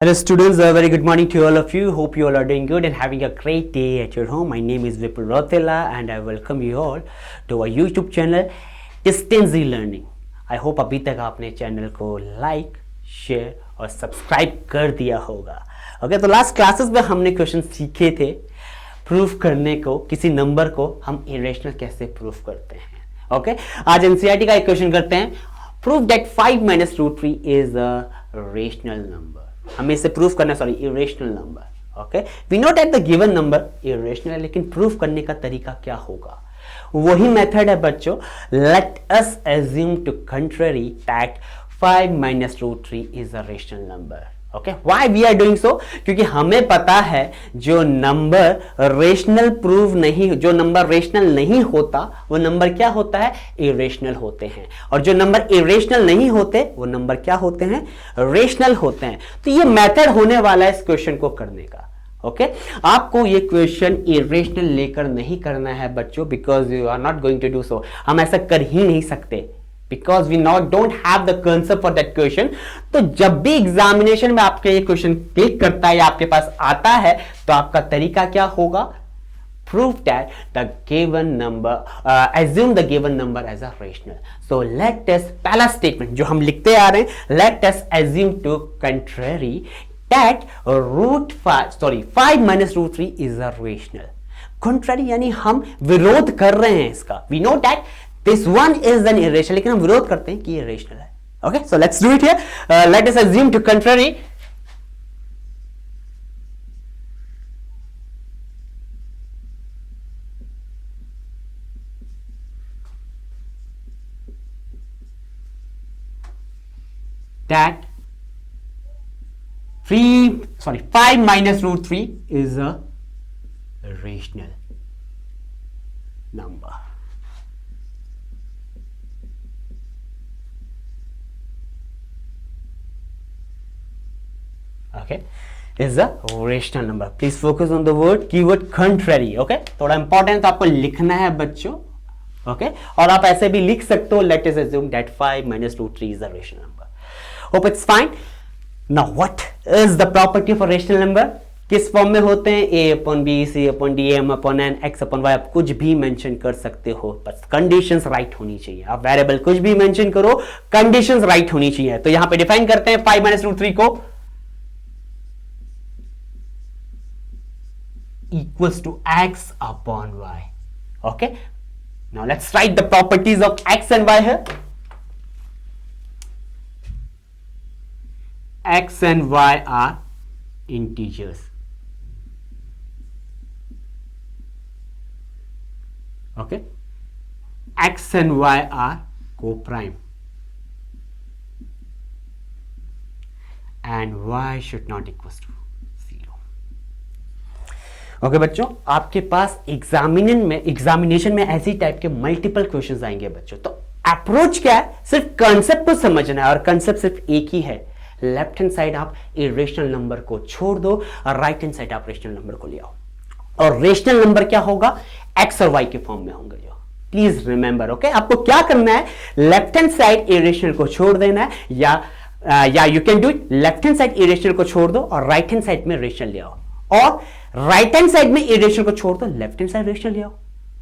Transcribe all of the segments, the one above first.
Hello students, a very good morning to all of you. Hope you all are doing good and having a great day at your home. My name is Vipul Rotela and I welcome you all to our YouTube channel Distance Learning. I hope अभी तक आपने channel को like, share और subscribe कर दिया होगा. Okay, तो last classes में हमने क्वेश्चन सीखे थे प्रूफ करने को, किसी नंबर को हम इरेशनल कैसे प्रूफ करते हैं. ओके, आज एनसीईआरटी का एक क्वेश्चन करते हैं. Proof that 5 minus root 3 is a rational number. हमें इसे प्रूफ करना, sorry, irrational number. Okay, we know that the given number irrational है, लेकिन प्रूफ करने का तरीका क्या होगा? वही मेथड है बच्चों. Let us assume to contrary that 5 minus root 3 is a rational number. Okay, why we are doing so? क्योंकि हमें पता है जो नंबर रेशनल प्रूव नहीं, जो नंबर रेशनल नहीं होता वो नंबर क्या होता है? इरेशनल होते हैं. और जो नंबर इरेशनल नहीं होते वो नंबर क्या होते हैं? रेशनल होते हैं. तो ये मेथड होने वाला है इस क्वेश्चन को करने का. ओके, आपको ये क्वेश्चन इरेशनल लेकर नहीं करना है बच्चों, because you are not going to do so. हम ऐसा कर ही नहीं सकते because we not don't have the concept for that question. तो जब भी एग्जामिनेशन में आपके ये क्वेश्चन क्लिक करता है या आपके पास आता है तो आपका तरीका क्या होगा? Prove that the given number, assume the given number as a rational. So let us, पहला स्टेटमेंट जो हम लिखते आ रहे हैं, let us assume to contrary that five minus root 3 is a rational. Contrary यानी हम विरोध कर रहे हैं इसका. We know that this one is an irrational, लेकिन हम विरोध करते हैं कि ये irrational है. Okay, so let's do it here. Let us assume to contrary that 5 minus root 3 is a rational number. Okay, is a rational number. Please focus on the word keyword contrary. Okay, थोड़ा important तो आपको लिखना है बच्चों. Okay, और आप ऐसे भी लिख सकते हो, let us assume that 5 minus root 3 is a rational number. Hope it's fine. Now what is the property of a rational number? किस फॉर्म में होते हैं? a upon b, c upon d, m upon n, x upon y. आप कुछ भी mention कर सकते हो, बस कंडीशंस राइट होनी चाहिए. आप वेरिएबल कुछ भी मेंशन करो, कंडीशंस राइट होनी चाहिए. तो यहां पे डिफाइन करते हैं 5 minus root 3 को equals to x upon y. Okay, now let's write the properties of x and y here. X and y are integers. Okay, x and y are co-prime and y should not equals to 0. Okay बच्चों, आपके पास examination में ऐसी type के multiple questions आएंगे बच्चों. तो approach क्या है? सिर्फ कंसेप्ट को समझना है, और कंसेप्ट सिर्फ एक ही है. लेफ्ट हैंड साइड आप इरेशनल नंबर को छोड़ दो और राइट हैंड साइड आप रेशनल नंबर को ले आओ. और रेशनल नंबर क्या होगा? एक्स और वाई के फॉर्म में होंगे. जो प्लीज रिमेंबर. ओके, आपको क्या करना है? लेफ्ट हैंड साइड इरेशनल को छोड़ देना है, या you can do it, left hand side irrational को छोड़ दो और राइट हैंड साइड में रेशनल ले आओ, और राइट हैंड साइड में इरेशनल को छोड़ दो, लेफ्ट हैंड साइड रेशनल ले आओ.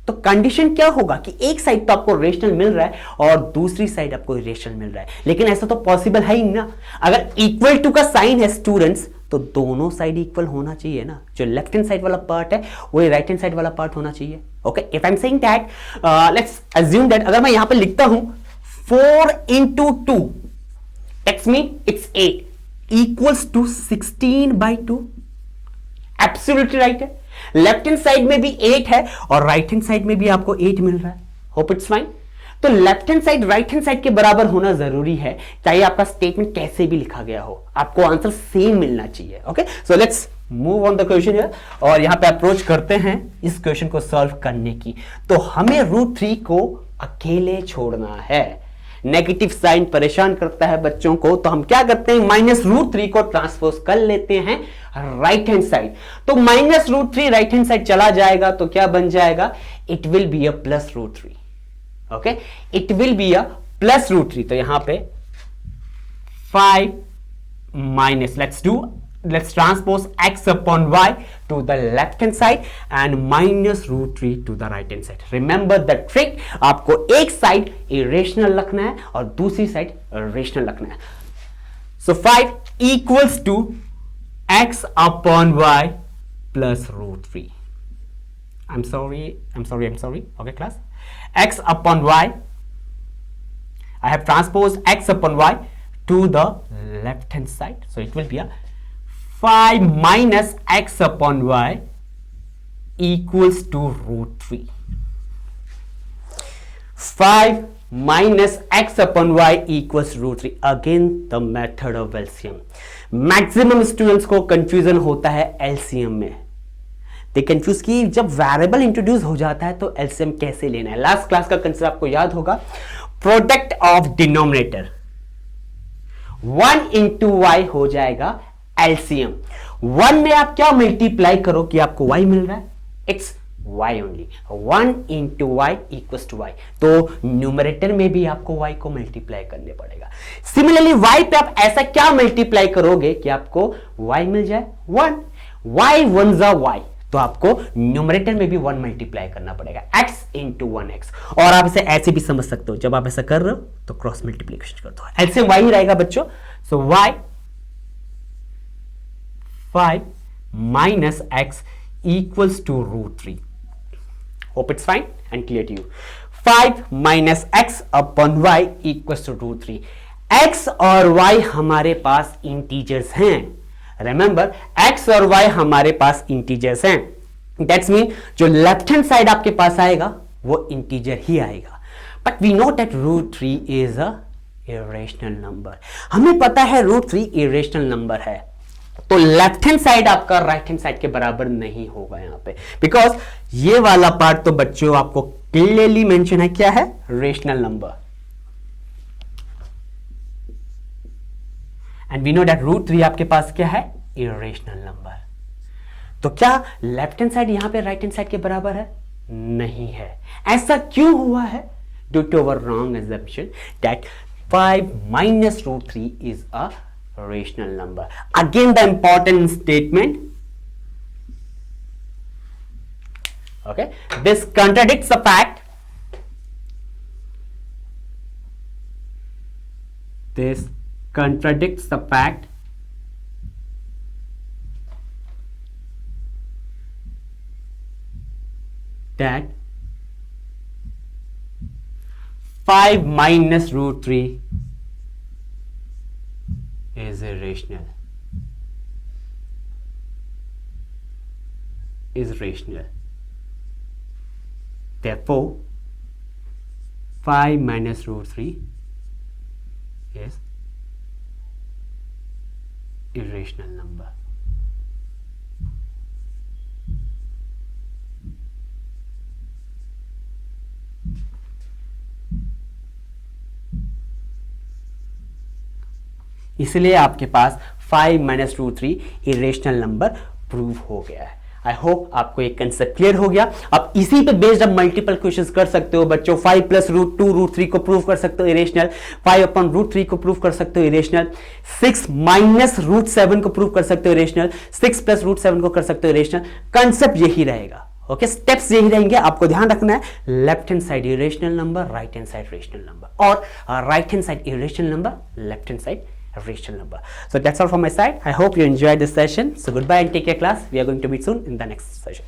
तो कंडीशन क्या होगा कि एक साइड तो आपको रेशनल मिल रहा है और दूसरी साइड आपको इरेशनल मिल रहा है. लेकिन ऐसा तो पॉसिबल है ही ना. अगर इक्वल टू का साइन है स्टूडेंट्स, तो दोनों साइड इक्वल होना चाहिए ना. जो लेफ्ट हैंड साइड वाला पार्ट है वही राइट हैंड साइड वाला पार्ट होना चाहिए. Okay, if I am saying that, let's assume that अगर मैं यहां पे लिखता हूं 4 into 2, that's mean it's 8 equals to 16/2. Absolutely right है. लेफ्ट हैंड साइड में भी 8 है और राइट हैंड साइड में भी आपको 8 मिल रहा है. Hope it's fine. तो left hand side right hand side के बराबर होना जरूरी है, चाहे आपका स्टेटमेंट कैसे भी लिखा गया हो, आपको आंसर सेम मिलना चाहिए. Okay, so let's move on the question here, और यहां पे अप्रोच करते हैं इस क्वेश्चन को सॉल्व करने की. तो हमें रूट 3 को अकेले छोड़ना है. नेगेटिव साइन परेशान करता है बच्चों को, तो हम क्या करते हैं? माइनस रूट 3 को ट्रांसपोज कर लेते हैं राइट हैंड साइड. तो minus root 3 right hand side चला जाएगा तो क्या बन जाएगा? It will be a plus root 3. Okay, it will be a plus root 3. तो यहां पे 5 minus, let's do let's transpose x upon y to the left hand side and minus root 3 to the right hand side. Remember the trick, आपको एक side irrational रखना है और दूसरी side rational रखना है. So 5 equals to x upon y plus root 3. I'm sorry. Okay, class. X upon y. I have transposed x upon y to the left hand side. So it will be a 5 minus x upon y equals to root 3. 5 minus x upon y equals root 3. Again the method of LCM. Maximum students को confusion होता है LCM में. दे confuse कि जब variable introduce हो जाता है तो एलसीएम कैसे लेना है. लास्ट क्लास का कंसेप्ट आपको याद होगा, product of denominator 1 into Y हो जाएगा एलसीएम. 1 में आप क्या मल्टीप्लाई करो कि आपको y मिल रहा है, it's y only. 1 into Y equals to Y, तो न्यूमरेटर में भी आपको y को मल्टीप्लाई करने पड़ेगा. सिमिलरली y पे आप ऐसा क्या मल्टीप्लाई करोगे कि आपको y मिल जाए 1. y 1 जा y, तो आपको न्यूमरेटर में भी 1 मल्टीप्लाई करना पड़ेगा, x इंटू 1x. और आप इसे ऐसे भी समझ सकते हो, जब आप ऐसा कर रहे हो तो क्रॉस मल्टीप्लिकेशन कर दो, एलसीएम y ही रहेगा बच्चों. सो y 5 minus x equals to root 3. Hope it's fine and clear to you. 5 minus x upon y equals to root 3. x और y हमारे पास इंटीजर्स हैं. Remember, x और y हमारे पास इंटीजर्स हैं. That's mean जो left hand side आपके पास आएगा वो इंटीजर ही आएगा. But we know that root 3 is a irrational number. हमें पता है root 3 irrational number है, तो लेफ्ट हैंड साइड आपका राइट हैंड साइड के बराबर नहीं होगा यहाँ पे, बिकॉज ये वाला पार्ट तो बच्चों आपको क्लियरली मेंशन है क्या है, rational number. And we know that root 3 आपके पास क्या है, इरेशनल नंबर. तो क्या लेफ्ट हैंड साइड यहां पे राइट हैंड साइड के बराबर है, नहीं है. ऐसा क्यों हुआ है, due to our wrong assumption that 5 minus root 3 is a rational number. Again the important statement, okay, this contradicts the fact, this contradicts the fact that 5 minus root 3 is irrational. Is rational. Therefore, 5 minus root 3 is irrational number. इसलिए आपके पास 5 minus root 3 irrational number prove हो गया है. I hope आपको एक concept clear हो गया. अब इसी पे बेस्ड आप मल्टीपल क्वेश्चंस कर सकते हो बच्चों. 5 प्लस रूट 2 रूट 3 को प्रूव कर सकते हो इरेशनल, 5 अपॉन रूट 3 को प्रूव कर सकते हो इरेशनल, 6 माइनस रूट 7 को प्रूव कर सकते हो इरेशनल, 6 प्लस रूट 7 को कर सकते हो इरेशनल. कंसेप्ट यही रहेगा. ओके, स्टेप्स यही रहेंगे. आपको ध्यान रखना है, left hand side irrational number, right hand side rational number, और right hand side irrational number, left hand side rational number. So that's all from my side. I hope you enjoyed this session. So goodbye and take care class. We are going to meet soon in the next session.